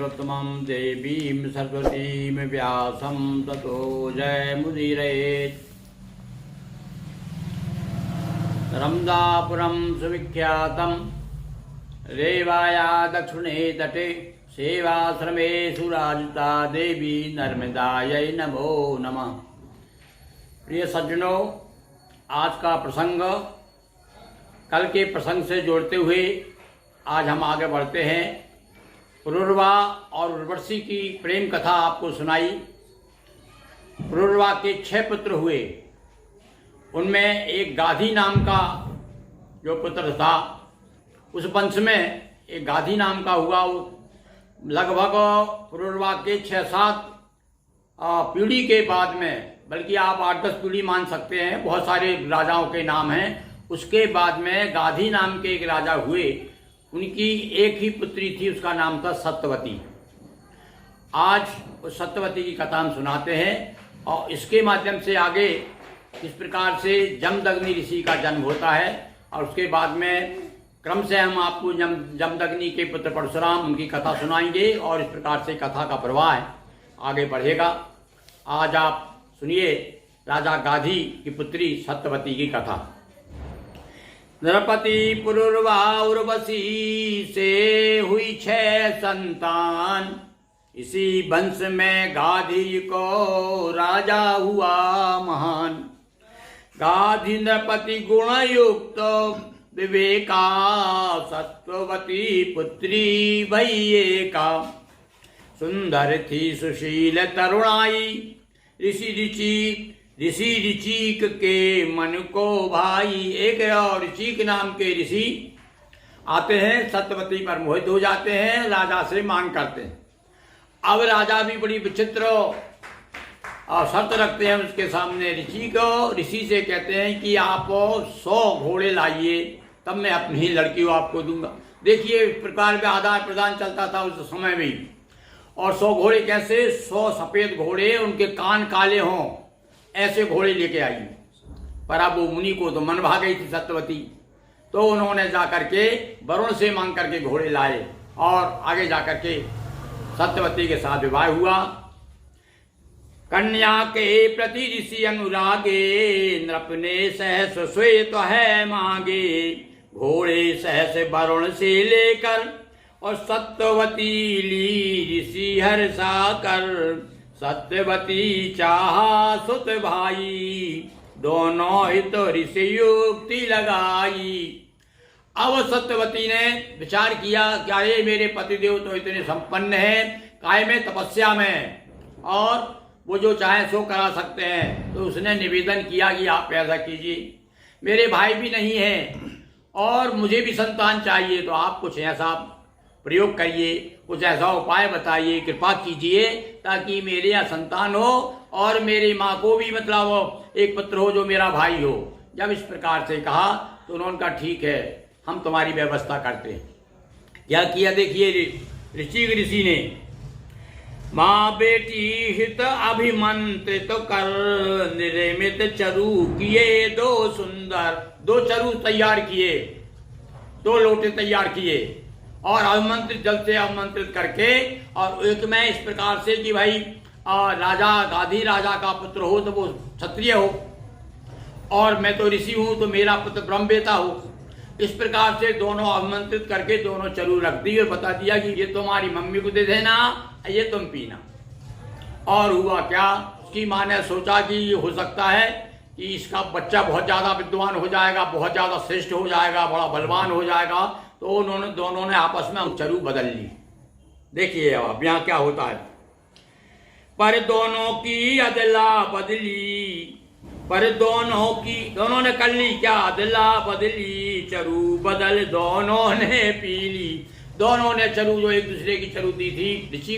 सर्वोत्तमं देवीं सरस्वतीं व्यासं ततो जयमुदीरयेत्। नर्मदापुरं सुविख्यातं रेवाया दक्षिणे तटे सेवाश्रमे सुराजिता देवी नर्मदायै नमो नमः। प्रिय सज्जनों, आज का प्रसंग कल के प्रसंग से जोड़ते हुए आज हम आगे बढ़ते हैं। पुरूरवा और उर्वशी की प्रेम कथा आपको सुनाई। पुरूरवा के 6 पुत्र हुए, उनमें एक गाधी नाम का जो पुत्र था, उस वंश में एक गाधी नाम का हुआ। लगभग पुरूरवा के 6-7 पीढ़ी के बाद में, बल्कि आप 8-10 पीढ़ी मान सकते हैं, बहुत सारे राजाओं के नाम हैं। उसके बाद में गाधी नाम के एक राजा हुए। उनकी एक ही पुत्री थी, उसका नाम था सत्यवती। आज उस सत्यवती की कथा हम सुनाते हैं और इसके माध्यम से आगे इस प्रकार से जमदग्नि ऋषि का जन्म होता है और उसके बाद में क्रम से हम आपको जमदग्नि के पुत्र परशुराम उनकी कथा सुनाएंगे और इस प्रकार से कथा का प्रवाह आगे बढ़ेगा। आज आप सुनिए राजा गाधी की पुत्री सत्यवती की कथा। नृपति पुरूरवा उर्वशी से हुई 6 संतान, इसी वंश में गाधी को राजा हुआ महान। गाधी नृपति गुण युक्त विवेका, सत्यवती पुत्री भई एका। सुंदर थी सुशील तरुणाई, ऋषि ऋचिक के मन को भाई। एक और ऋचिक नाम के ऋषि आते हैं, सत्यवती पर मोहित हो जाते हैं, राजा से मांग करते हैं। अब राजा भी बड़ी विचित्र और शर्त रखते हैं उसके सामने। ऋषि से कहते हैं कि आप 100 घोड़े लाइए, तब मैं अपनी ही लड़की को आपको दूंगा। देखिए इस प्रकार में आदान प्रदान चलता था उस समय में। और 100 घोड़े कैसे? 100 सफेद घोड़े, उनके कान काले हों, ऐसे घोड़े लेके आई। पर अब वो मुनि को तो मन भा गई थी सत्यवती, तो उन्होंने जाकर के वरुण से मांग करके घोड़े लाए और आगे जाकर के सत्यवती के साथ विवाह हुआ। कन्या के प्रति ऋषि अनुरागे, नृप ने सहस श्वेत है मांगे। घोड़े सहस वरुण से लेकर और सत्यवती ली ऋषि हर्षा कर। सत्यवती चाहा सुत भाई, दोनों ही तो ऋषि युक्ति लगाई। अब सत्यवती ने विचार किया क्या ये मेरे पतिदेव तो इतने संपन्न हैं, काय में तपस्या में, और वो जो चाहे सो करा सकते हैं। तो उसने निवेदन किया कि आप ऐसा कीजिए, मेरे भाई भी नहीं हैं और मुझे भी संतान चाहिए, तो आप कुछ ऐसा प्रयोग करिए, कुछ ऐसा उपाय बताइए, कृपा कीजिए ताकि मेरे यहाँ संतान हो और मेरी माँ को भी मतलब एक पुत्र हो जो मेरा भाई हो। जब इस प्रकार से कहा तो उन्होंने कहा ठीक है, हम तुम्हारी व्यवस्था करते हैं। क्या किया देखिए ऋषि ने। माँ बेटी हित अभिमंत्रित कर, निर्मित चरु किए 2 सुंदर। 2 चरु तैयार किए, 2 लोटे तैयार किए और आमंत्रित जल से आमंत्रित करके, और एक में इस प्रकार से कि भाई राजा गाधी राजा का पुत्र हो तो वो क्षत्रिय हो, और मैं तो ऋषि हूं तो मेरा पुत्र ब्रह्मवेता हो। इस प्रकार से दोनों आमंत्रित करके दोनों चरु रख दी और बता दिया कि ये तुम्हारी मम्मी को दे देना, ये तुम पीना। और हुआ क्या, उसकी माँ ने सोचा कि ये हो सकता है कि इसका बच्चा बहुत ज्यादा विद्वान हो जाएगा, बहुत ज्यादा श्रेष्ठ हो जाएगा, बड़ा बलवान हो जाएगा। तो दोनों ने आपस में चरु बदल ली। देखिए अब यहाँ क्या होता है। पर दोनों की अदला बदली, पर दोनों ने कर ली क्या? अदला बदली, चरु बदल दोनों ने पी ली। दोनों ने चरु जो एक दूसरे की चरु दी थी,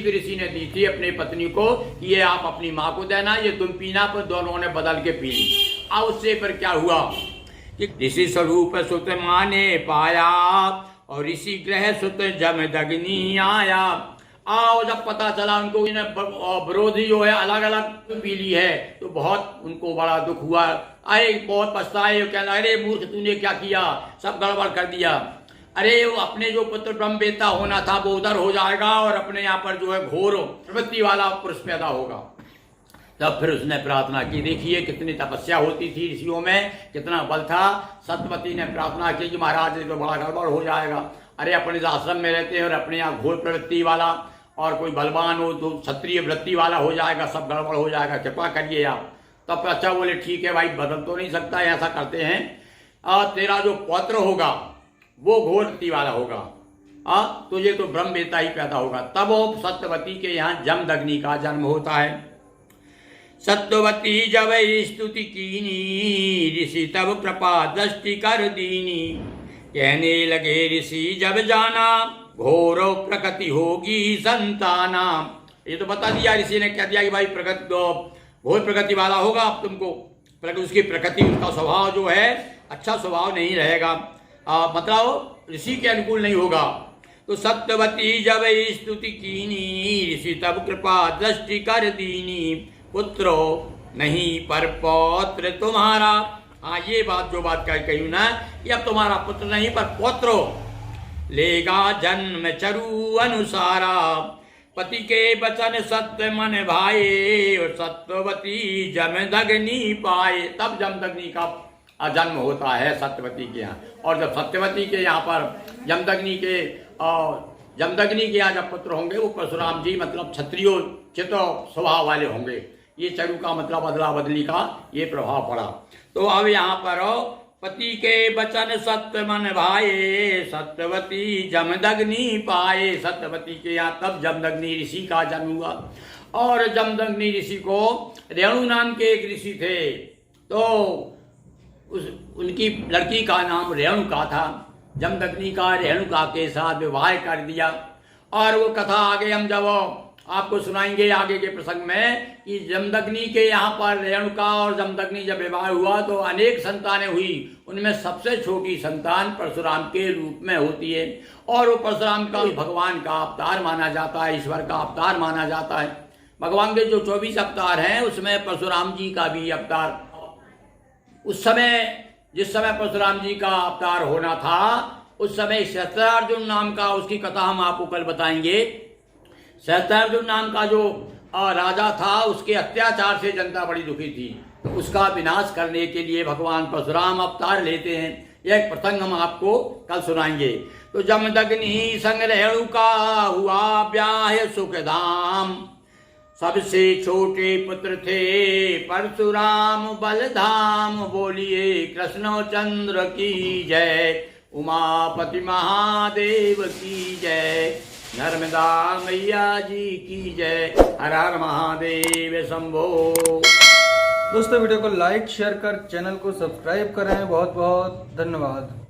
ऋषि ने दी थी अपनी पत्नी को, ये आप अपनी माँ को देना, ये तुम पीना, पर दोनों ने बदल के पी ली। अब उससे पर क्या हुआ कि ऋषि स्वरूप सुत माने पाया और ऋषि ग्रह सुत जमदग्नि आया। आओ जब पता चला उनको विरोधी जो है अलग अलग पी ली है, तो बहुत उनको बड़ा दुख हुआ। अरे बहुत पछताए, कहना अरे मूर्ख तूने क्या किया, सब गड़बड़ कर दिया। अरे वो अपने जो पुत्र ब्रह्मवेत्ता होना था वो उधर हो जाएगा और अपने यहाँ पर जो है घोर प्रवृत्ति वाला पुरुष पैदा होगा। तब फिर उसने प्रार्थना की। देखिए कितनी तपस्या होती थी ऋषियों में, कितना बल था। सत्यवती ने प्रार्थना की कि महाराज ये तो बड़ा गड़बड़ हो जाएगा। अरे अपने आश्रम में रहते हैं और अपने यहाँ घोर प्रवृत्ति वाला और कोई बलवान हो तो क्षत्रिय वृत्ति वाला हो जाएगा, सब गड़बड़ हो जाएगा, कृपा करिए आप। तब अच्छा बोले ठीक है भाई, बदल तो नहीं सकता, ऐसा करते हैं तेरा जो पौत्र होगा वो घोर वृत्ति वाला होगा, तुझे तो ब्रह्मवेत्ता ही पैदा होगा। तब वो सत्यवती के यहाँ जमदग्नि का जन्म होता है। सत्यवती जब स्तुति कीनी, ऋषि तब कृपा दृष्टि कर दीनी। कहने लगे ऋषि जब जाना, घोर प्रकृति होगी संताना। ये तो बता दिया ऋषि ने, कह दिया कि भाई प्रकृति घोर प्रकृति वाला होगा अब तुमको। उसकी प्रकृति, उसका स्वभाव जो है अच्छा स्वभाव नहीं रहेगा, मतलब ऋषि के अनुकूल नहीं होगा। तो सत्यवती जब स्तुति कीनी, ऋषि तब कृपा दृष्टि कर दीनी। पुत्रो नहीं पर पौत्र तुम्हारा। हाँ ये बात जो बात कही ना, कि अब तुम्हारा पुत्र नहीं पर पौत्र लेगा जन्म चरु अनुसारा। पति के वचन सत्य मन भाए, और सत्यवती जमदग्नि पाए। तब जमदग्नि का जन्म होता है सत्यवती के यहाँ। और जब सत्यवती के यहाँ पर जमदग्नि के यहाँ जब पुत्र होंगे वो परशुराम जी, मतलब क्षत्रियो चित्त स्वभाव वाले होंगे। ये चरु का मतलब अदला बदली का ये प्रभाव पड़ा। तो अब यहाँ पर पति के वचन सत्य मन भाए, सत्यवती जमदग्नि पाए। सत्यवती के यहाँ तब जमदग्नि ऋषि का जन्म हुआ। और जमदग्नि ऋषि को रेणु नाम के एक ऋषि थे, तो उनकी लड़की का नाम रेणुका था। जमदग्नि का रेणुका के साथ विवाह कर दिया। और वो कथा आगे हम जब आपको सुनाएंगे आगे के प्रसंग में, कि जमदग्नि के यहाँ पर रेणुका और जमदग्नि जब विवाह हुआ तो अनेक संतानें हुई। उनमें सबसे छोटी संतान परशुराम के रूप में होती है। और वो परशुराम का भगवान का अवतार माना जाता है, ईश्वर का अवतार माना जाता है। भगवान के जो 24 अवतार हैं उसमें परशुराम जी का भी अवतार, उस समय जिस समय परशुराम जी का अवतार होना था उस समय सहस्त्रार्जुन नाम का, उसकी कथा हम आपको कल बताएंगे। सहस्त्रार्जुन नाम का जो राजा था, उसके अत्याचार से जनता बड़ी दुखी थी। तो उसका विनाश करने के लिए भगवान परशुराम अवतार लेते हैं। यह एक प्रसंग हम आपको कल सुनाएंगे। तो जमदग्नि संग रेणुका हुआ ब्याह सुखधाम। सबसे छोटे पुत्र थे परशुराम बलधाम। बोलिए कृष्णचंद्र की जय, उमापति महादेव की जय, नर्मदा मैया जी की जय। हर हर महादेव शंभो। दोस्तों वीडियो को लाइक शेयर कर चैनल को सब्सक्राइब करें। बहुत बहुत धन्यवाद।